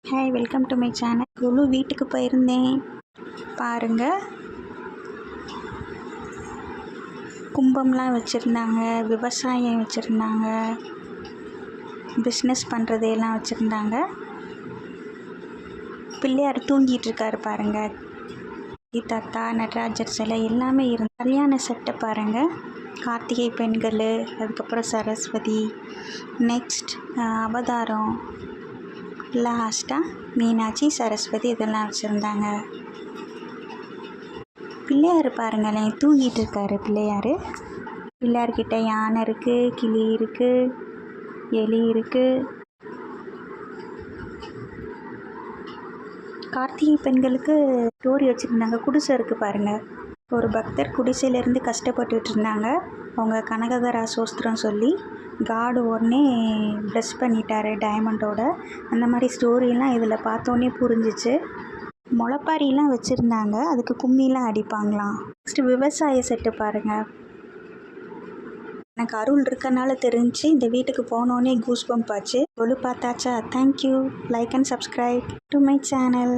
Hi, welcome to my channel. குழு வீட்டுக்கு போயிருந்தேன். பாருங்கள், கும்பம்லாம் வச்சுருந்தாங்க, விவசாயம் வச்சுருந்தாங்க, பிஸ்னஸ் பண்ணுறதையெல்லாம் வச்சுருந்தாங்க. பிள்ளையார் தூங்கிட்டு இருக்காரு பாருங்கள். தாத்தா, நடராஜர் சிலை எல்லாமே கல்யாண செட்டை பாருங்கள். கார்த்திகை பெண்கள், அதுக்கப்புறம் சரஸ்வதி, நெக்ஸ்ட் அவதாரம், லாஸ்ட்டாக மீனாட்சி, சரஸ்வதி இதெல்லாம் வச்சுருந்தாங்க. பிள்ளையார் பாருங்களேன், தூங்கிட்டு இருக்காரு பிள்ளையார்கிட்ட யானை இருக்குது, கிளி இருக்குது, எலி இருக்குது. கார்த்திகை பெண்களுக்கு ஸ்டோரி வச்சுருந்தாங்க. குடிசை இருக்குது பாருங்கள். ஒரு பக்தர் குடிசையிலேருந்து கஷ்டப்பட்டுட்டு இருந்தாங்க. அவங்க கனகதரா சோஸ்திரம் சொல்லி காடு உடனே ப்ளஸ் பண்ணிட்டாரு டைமண்டோட. அந்த மாதிரி ஸ்டோரியெல்லாம் இதில் பார்த்தோன்னே புரிஞ்சிச்சு. முளைப்பாரிலாம் வச்சுருந்தாங்க, அதுக்கு கும்மிலாம் அடிப்பாங்களாம். நெக்ஸ்ட்டு விவசாய செட்டு பாருங்கள். எனக்கு அருள் இருக்கனால தெரிஞ்சு இந்த வீட்டுக்கு போனோன்னே கூஸ் பம்ப் ஆச்சு. பார்த்தாச்சா? Thank you. Like and subscribe to my channel.